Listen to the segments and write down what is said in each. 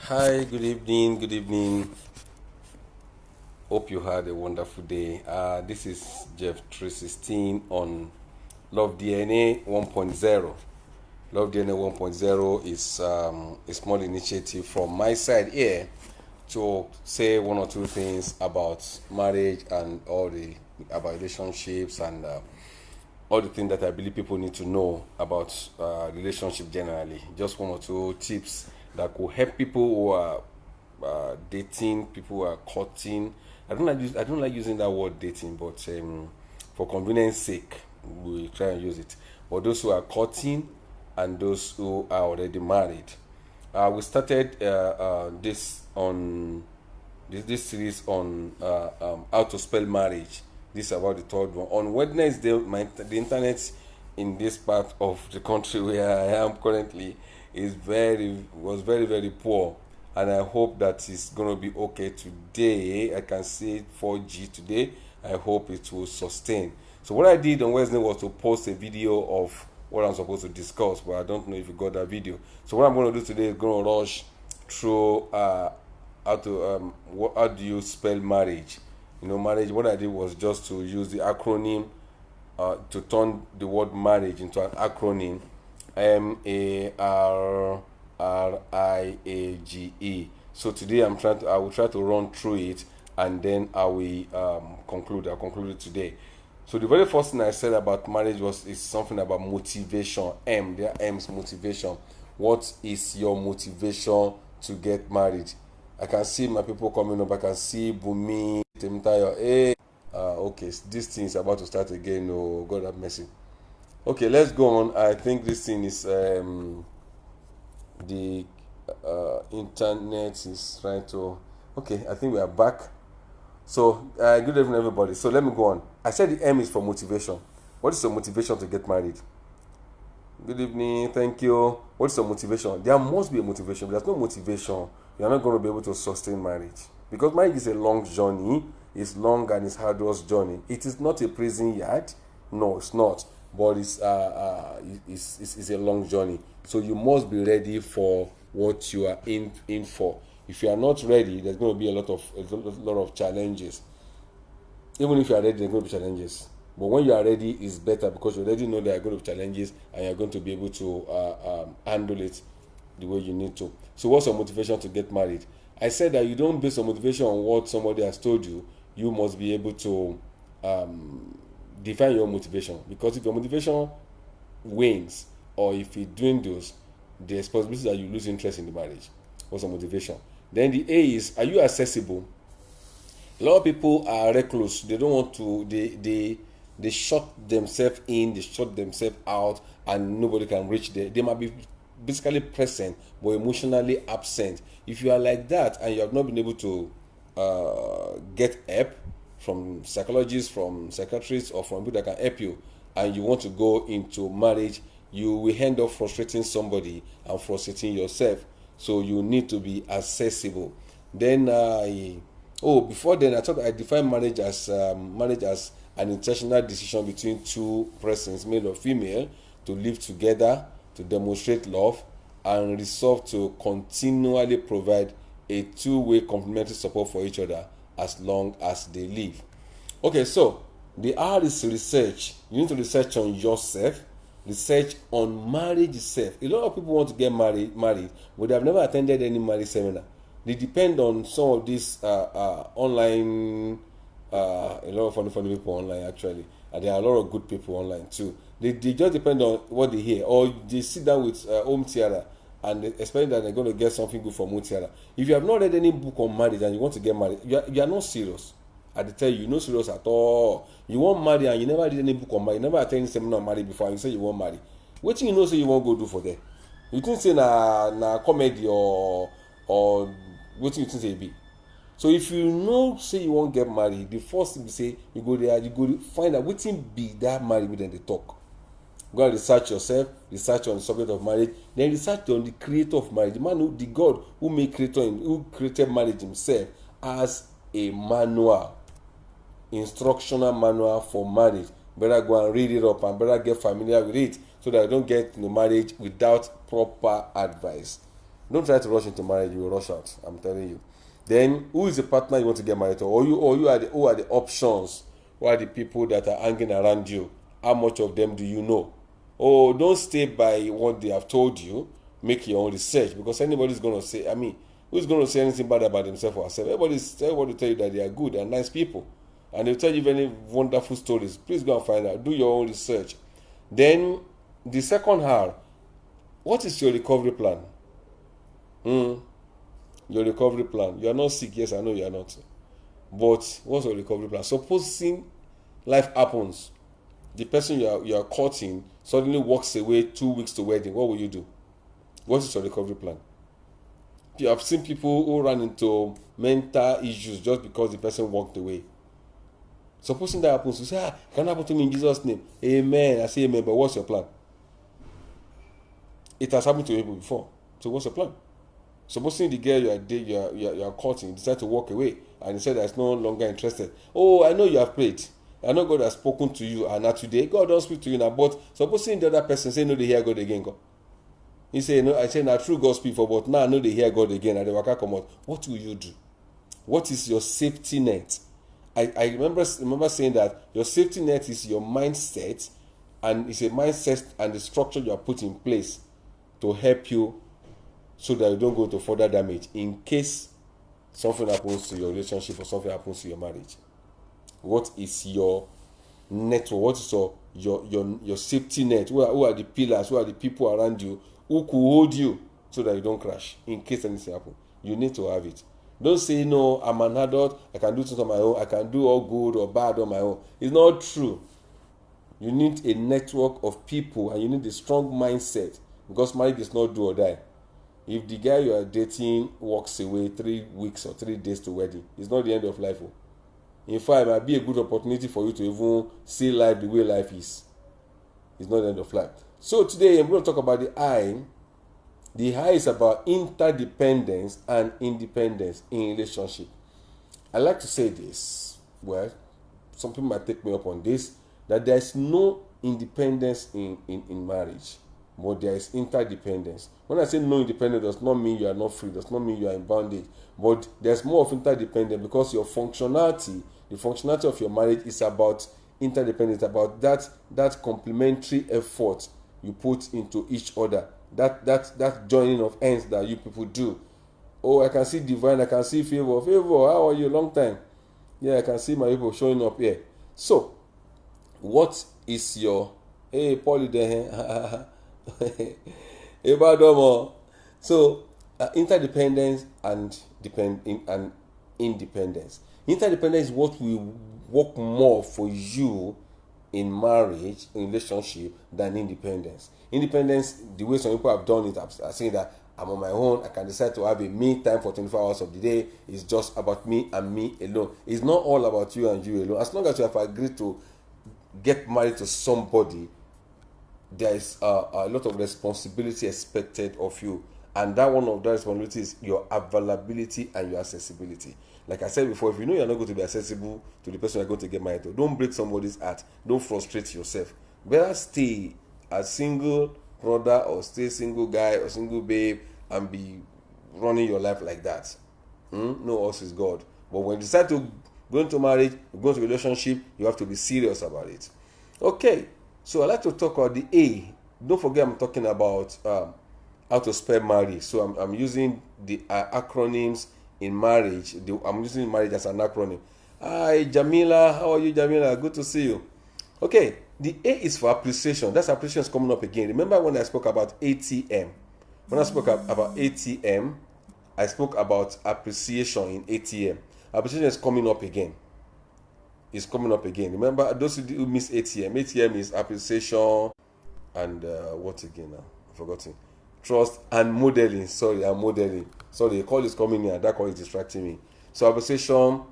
Hi, good evening. Good evening. Hope you had a wonderful day. This is Jeff 316 on Love DNA 1.0. Love DNA 1.0 is a small initiative from my side here to say one or two things about marriage and about relationships and all the things that I believe people need to know about relationship generally. Just one or two tips that could help people who are dating, people who are courting. I don't like using that word dating, but for convenience sake, we try and use it. But those who are courting and those who are already married. We started this series on how to spell marriage. This is about the third one. On Wednesday, the internet in this part of the country where I am currently was very poor, and I hope that it's gonna be okay today. I can see 4G today. I hope it will sustain. So what I did on Wednesday was to post a video of what I'm supposed to discuss, but I don't know if you got that video. So what I'm going to do today is going to rush through how do you spell marriage. Marriage. What I did was just to use the acronym to turn the word marriage into an acronym: MARRIAGE. So today I will try to run through it, and then I will conclude. I'll conclude it today. So the very first thing I said about marriage is something about motivation. There M's motivation. What is your motivation to get married? I can see my people coming up. I can see Bumi, Temitayo. Hey, okay, this thing is about to start again. Oh, God have mercy. Okay, let's go on. I think this thing is the internet is trying to. Okay, I think we are back. So, good evening, everybody. So, let me go on. I said the M is for motivation. What is your motivation to get married? Good evening, thank you. What is your motivation? There must be a motivation. If there's no motivation, you're not going to be able to sustain marriage. Because marriage is a long journey. It's long and it's hard-work journey. It is not a prison yard. No, it's not. But it's a long journey. So, you must be ready for what you are in for. If you are not ready, there's going to be a lot of challenges. Even if you are ready, there's going to be challenges. But when you are ready, it's better because you already know there are going to be challenges and you're going to be able to handle it the way you need to. So what's your motivation to get married? I said that you don't base your motivation on what somebody has told you. You must be able to define your motivation. Because if your motivation wanes or if it dwindles, there's possibility that you lose interest in the marriage. What's your motivation? Then the A is, are you accessible? A lot of people are recluse. They don't want to. They shut themselves in. They shut themselves out, and nobody can reach them. They might be physically present but emotionally absent. If you are like that and you have not been able to get help from psychologists, from psychiatrists, or from people that can help you, and you want to go into marriage, you will end up frustrating somebody and frustrating yourself. So you need to be accessible. Then before then I thought I defined marriage as an intentional decision between two persons, male or female, to live together, to demonstrate love, and resolve to continually provide a two-way complementary support for each other as long as they live. Okay, so the R is research. You need to research on yourself, research on marriage itself. A lot of people want to get married, but they have never attended any marriage seminar. They depend on some of these online, a lot of funny people online actually, and there are a lot of good people online too. They just depend on what they hear, or they sit down with Home Tiara and expect that they're going to get something good from Home Tiara. If you have not read any book on marriage and you want to get married, you are not serious. I tell you, you're not serious at all. You want marry and you never read any book on marriage, you never attend any seminar on marriage before, and you say you want marry. What you know say you want go do for them? You think say na comedy or what you think say be? So if you know say you wan get married, the first thing be say you go there, you go find out wetin be that marriage wey dem dey talk. Go and research yourself, research on the subject of marriage, then research on the creator of marriage, the God who created marriage himself, as a manual, instructional manual for marriage. Better go and read it up and better get familiar with it so that you don't get into marriage without proper advice. Don't try to rush into marriage, you will rush out. I'm telling you. Then who is the partner you want to get married to? Or you are the who are the options? Who are the people that are hanging around you? How much of them do you know? Oh, don't stay by what they have told you. Make your own research, because anybody's going to say, I mean, who's going to say anything bad about themselves or herself? Everybody will tell you that they are good and nice people, and they'll tell you very wonderful stories. Please go and find out. Do your own research. Then the second R, what is your recovery plan? Your recovery plan. You are not sick. Yes, I know you are not. But what's your recovery plan? Supposing life happens, the person you are courting suddenly walks away 2 weeks to wedding. What will you do? What is your recovery plan? You have seen people who run into mental issues just because the person walked away. Supposing that happens, you say, it can happen to me in Jesus' name. Amen. I say amen, but what's your plan? It has happened to people before. So what's your plan? Supposing the girl you are courting decide to walk away and he said that's no longer interested. Oh, I know you have prayed. I know God has spoken to you, and now today God don't speak to you now. But supposing the other person say no, they hear God again. God. He say no. I say now true God speak for, but now I know they hear God again and they waka come out. What will you do? What is your safety net? I remember saying that your safety net is your mindset, and it's a mindset and the structure you are put in place to help you so that you don't go to further damage in case something happens to your relationship or something happens to your marriage. What is your network? What is your safety net? Who are the pillars? Who are the people around you who could hold you so that you don't crash in case anything happens? You need to have it. Don't say, no, I'm an adult, I can do things on my own, I can do all good or bad on my own. It's not true. You need a network of people, and you need a strong mindset, because marriage is not do or die. If the guy you are dating walks away 3 weeks or 3 days to wedding, it's not the end of life. In fact, it might be a good opportunity for you to even see life the way life is. It's not the end of life. So today I'm going to talk about the I. The I is about interdependence and independence in relationship. I like to say this. Well, some people might take me up on this, that there is no independence in marriage, but there is interdependence. When I say no independence, does not mean you are not free, does not mean you are in bondage, but there's more of interdependence, because your functionality, the functionality of your marriage is about interdependence, about that complementary effort you put into each other, that joining of ends that you people do. Oh, I can see divine, I can see favor. How are you? Long time. Yeah, I can see my people showing up here. So what is your Paulie there? So interdependence and independence. Interdependence is what will work more for you in marriage, in relationship, than independence. Independence, the way some people have done it, are saying that I'm on my own, I can decide to have a me time for 24 hours of the day. It's just about me and me alone. It's not all about you and you alone. As long as you have agreed to get married to somebody, there is a lot of responsibility expected of you, and that one of the responsibilities is your availability and your accessibility. Like I said before, if you know you're not going to be accessible to the person you're going to get married to, don't break somebody's heart, don't frustrate yourself. Better stay a single brother or stay single guy or single babe and be running your life like that. No us is God. But when you decide to go into marriage, go into relationship, you have to be serious about it. Okay, so I like to talk about the A. Don't forget I'm talking about how to spell marriage. So I'm using the acronyms in marriage. I'm using marriage as an acronym. Hi Jamila, how are you, Jamila? Good to see you. Okay, the A is for appreciation. That's appreciation is coming up again. Remember when I spoke about ATM? When I spoke about ATM, I spoke about appreciation in ATM. Appreciation is coming up again. It's coming up again. Remember, those who miss ATM. ATM is appreciation and what again now? I've forgotten. Trust and modeling. Sorry, I'm modeling. Sorry, a call is coming in and that call is distracting me. So appreciation,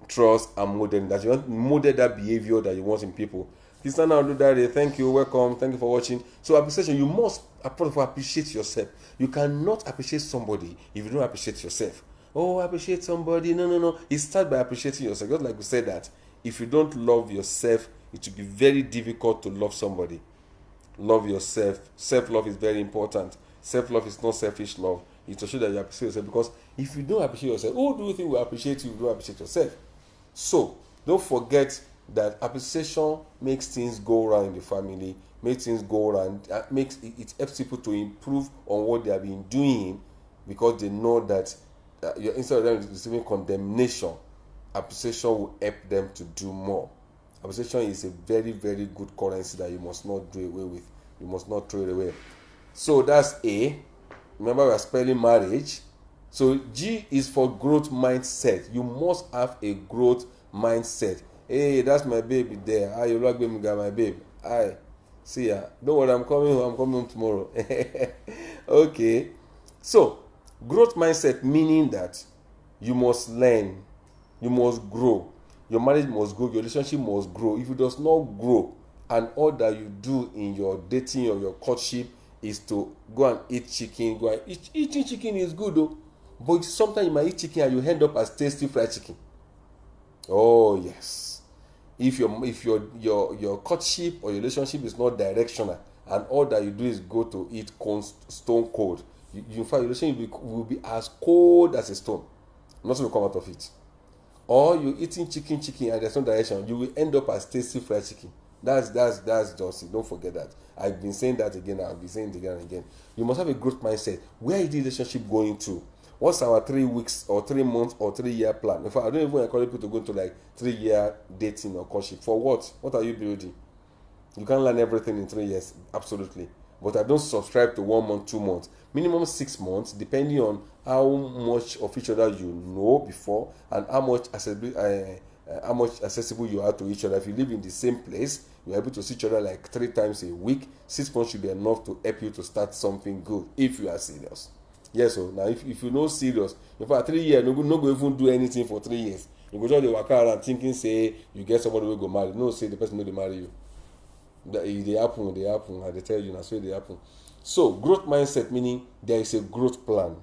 trust, and modeling. That you want to model that behavior that you want in people. Christiana Oludare, thank you, welcome, thank you for watching. So appreciation, you must appreciate yourself. You cannot appreciate somebody if you don't appreciate yourself. Oh, appreciate somebody. No. It starts by appreciating yourself. Just like we said that if you don't love yourself, it will be very difficult to love somebody. Love yourself. Self-love is very important. Self-love is not selfish love. It's to show that you appreciate yourself. Because if you don't appreciate yourself, who do you think will appreciate you if you don't appreciate yourself? So don't forget that appreciation makes things go around in the family, makes things go around, makes it helps people to improve on what they have been doing, because they know that instead of them receiving condemnation, appreciation will help them to do more. Appreciation is a very, very good currency that you must not do away with. You must not throw it away. So that's A. Remember, we are spelling marriage. So G is for growth mindset. You must have a growth mindset. Hey, that's my baby there. Hi, you like me, my baby. Hi, see ya. Don't worry, I'm coming home tomorrow. Okay. So growth mindset meaning that you must learn, you must grow. Your marriage must grow, your relationship must grow. If it does not grow, and all that you do in your dating or your courtship is to go and eat chicken, eating chicken is good though, but sometimes you might eat chicken and you end up as tasty fried chicken. Oh yes. If your courtship or your relationship is not directional, and all that you do is go to eat stone cold, in fact your relationship will be as cold as a stone. Nothing will come out of it. Or you eating chicken and there's no direction, you will end up as tasty fried chicken. That's just it. Don't forget that. I've been saying that again. I'll be saying it again and again. You must have a growth mindset. Where is the relationship going to? What's our 3 weeks or 3 months or 3 year plan? In fact, I don't even encourage people to go to like 3 year dating or courtship. For what? What are you building? You can't learn everything in 3 years. Absolutely. But I don't subscribe to 1 month, 2 months. Minimum 6 months, depending on how much of each other you know before and how much accessible you are to each other. If you live in the same place, you're able to see each other like 3 times a week. 6 months should be enough to help you to start something good if you are serious. Yes, so now if you're not serious, in fact 3 years, no go even do anything for 3 years. You go just dey waka around thinking say you get somebody wey go marry. No, say the person no dey marry you. They happen, and they tell you na so they happen. So growth mindset meaning there is a growth plan.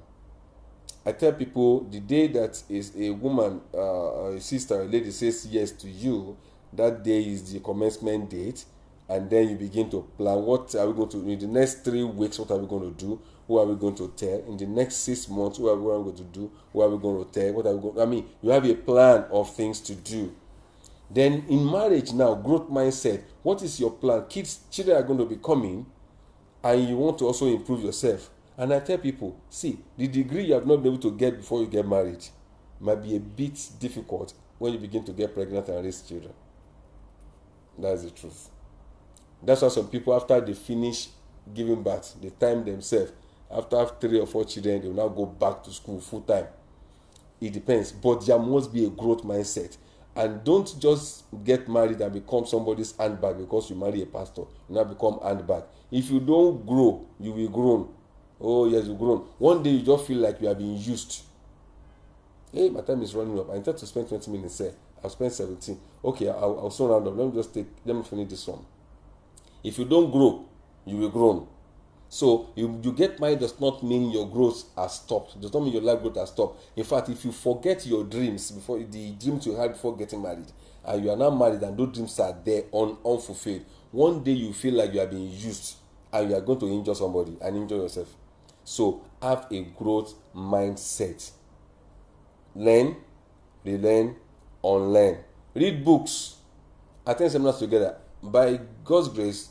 I tell people the day that is a woman, a sister, a lady says yes to you, that day is the commencement date, and then you begin to plan. What are we going to do in the next 3 weeks? What are we going to do? Who are we going to tell? In the next 6 months, who are we going to do? Who are we going to tell? What are we going? I mean, you have a plan of things to do. Then in marriage now, growth mindset. What is your plan? Children are going to be coming, and you want to also improve yourself. And I tell people, see, the degree you have not been able to get before you get married might be a bit difficult when you begin to get pregnant and raise children. That's the truth. That's why some people, after they finish giving birth, they time themselves. After 3 or 4 children, they will now go back to school full time. It depends, but there must be a growth mindset. And don't just get married and become somebody's handbag because you marry a pastor. You now become handbag. If you don't grow, you will grow. Oh yes, you grown. One day you just feel like you are being used. Hey, my time is running up. I intend to spend 20 minutes there. I've spent 17. Okay, I'll soon round up. Let me finish this one. If you don't grow, you will grow. So you get married does not mean your growth has stopped. It does not mean your life growth has stopped. In fact, if you forget your dreams before the dreams you had before getting married, and you are now married and those dreams are there unfulfilled, one day you feel like you are being used and you are going to injure somebody and injure yourself. So have a growth mindset. Learn, relearn, unlearn. Read books. Attend seminars together. By God's grace,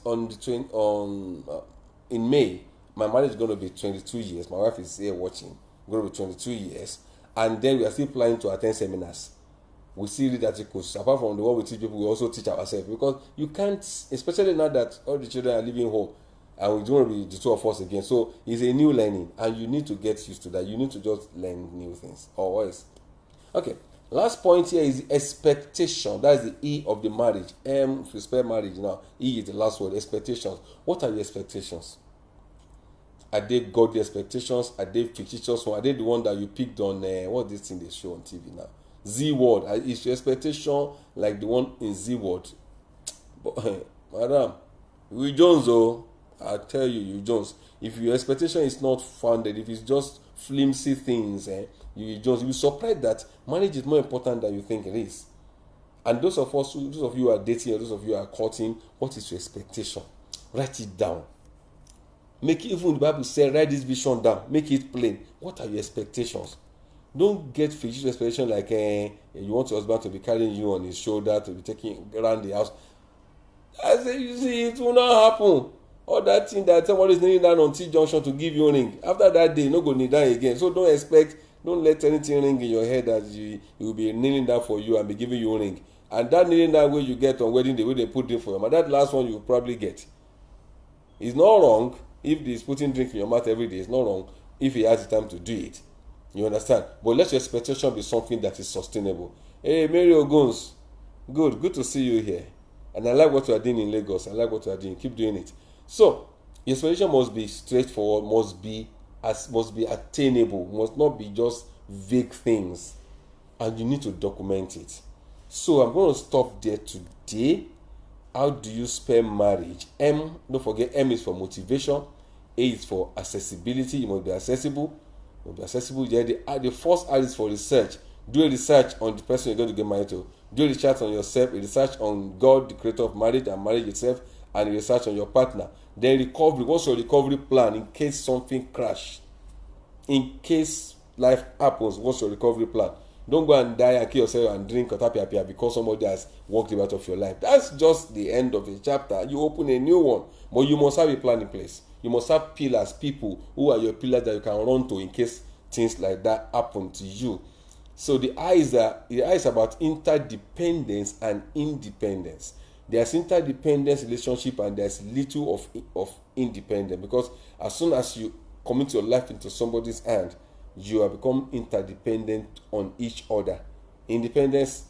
in May, my marriage is going to be 22 years. My wife is here watching. It's going to be 22 years. And then we are still planning to attend seminars. We still read articles. Apart from the one we teach people, we also teach ourselves. Because you can't, especially now that all the children are leaving home, and we don't want to be the two of us again. So it's a new learning, and you need to get used to that. You need to just learn new things. Always. Okay. Last point here is expectation. That is the E of the marriage. If you spell marriage now, E is the last word. Expectations. What are your expectations? Are they godly expectations? Are they fictitious ones? Are they the one that you picked on? What this thing they show on TV now? Z word. Is your expectation like the one in Z word? But, madam, you Jones, oh, I tell you, you Jones. If your expectation is not founded, if it's just flimsy things, you'll be surprised that marriage is more important than you think it is. And those of you who are dating or those of you who are courting, what is your expectation? Write it down. Make it, even the Bible said, write this vision down, make it plain. What are your expectations? Don't get fictitious expectation like you want your husband to be carrying you on his shoulder, to be taking around the house. I say, you see, it will not happen. All that thing that somebody is kneeling down on T junction to give you a ring. After that day, you no go kneel down again. So don't let anything ring in your head that you will be kneeling down for you and be giving you a ring. And that kneeling down way you get on wedding day, where they put drink for you, and that last one you will probably get. It's not wrong if he's putting drink in your mouth every day. It's not wrong if he has the time to do it. You understand? But let your expectation be something that is sustainable. Hey, Mary Oguns, good to see you here. And I like what you are doing in Lagos. I like what you are doing. Keep doing it. So, your expectation must be straightforward, must be attainable, must not be just vague things. And you need to document it. So, I'm going to stop there today. How do you spell marriage? M, don't forget, M is for motivation. A is for accessibility. You must be accessible. You must be accessible. Yeah, the first R is for research. Do a research on the person you're going to get married to. Do a research on yourself, a research on God, the creator of marriage and marriage itself, and a research on your partner. Then recovery. What's your recovery plan in case something crashes? In case life happens, what's your recovery plan? Don't go and die and kill yourself and drink otapia because somebody has walked you out of your life. That's just the end of a chapter. You open a new one, but you must have a plan in place. You must have pillars, people who are your pillars that you can run to in case things like that happen to you. So the I is about interdependence and independence. There's interdependence relationship and there's little of independence, because as soon as you commit your life into somebody's hand, you have become interdependent on each other. Independence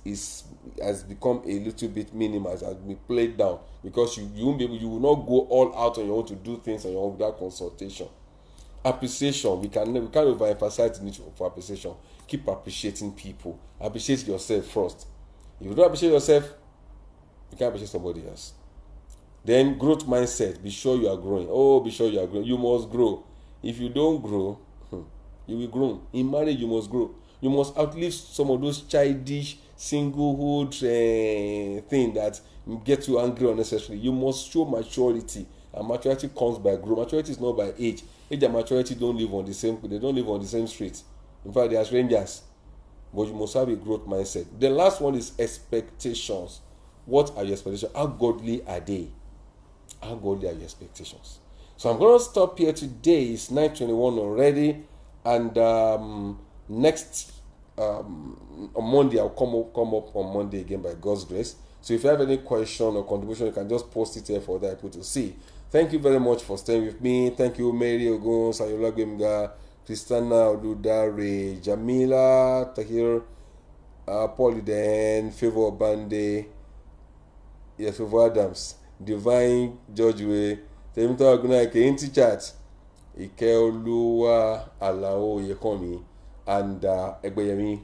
has become a little bit minimal, has been played down, because you will not go all out on your own to do things on your own without consultation. Appreciation, we can't overemphasize the need for appreciation. Keep appreciating people. Appreciate yourself first. If you don't appreciate yourself, you can't appreciate somebody else. Then growth mindset. Be sure you are growing. Be sure you are growing. You must grow. If you don't grow, you will grow. In marriage, you must grow. You must outlive some of those childish singlehood thing that get you angry unnecessarily. You must show maturity, and maturity comes by growth. Maturity is not by age. Age and maturity don't live on the same. They don't live on the same street. In fact, they are strangers. But you must have a growth mindset. The last one is expectations. What are your expectations? How godly are they? How godly are your expectations? So I'm going to stop here today. It's 9:21 already, and next on Monday I'll come up on Monday again by God's grace. So if you have any question or contribution, you can just post it here for other people to see. Thank you very much for staying with me. Thank you, Mary Ogun, Sayola Gwemga, Christiana Odudare, Jamila Tahir, Pauliden, Favor Bande, yes, Favor Adams, Divine Georgeway, Temita Agunaike, Inti Chat, Ikeoluwa Alao Yekomi, and Egbeyemi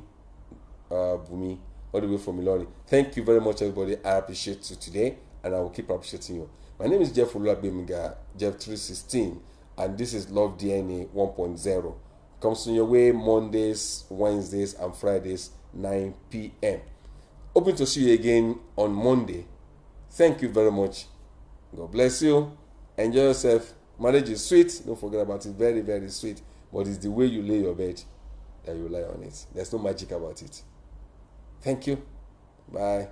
Bumi, all the way from Ilori. Thank you very much, everybody. I appreciate you today, and I will keep appreciating you. My name is Jeff Oluwagbemiga, Jeff316, and this is Love DNA 1.0. Comes in your way Mondays, Wednesdays, and Fridays, 9 p.m. Hoping to see you again on Monday. Thank you very much. God bless you. Enjoy yourself. Marriage is sweet. Don't forget about it. Very, very sweet. But it's the way you lay your bed that you lie on it. There's no magic about it. Thank you. Bye.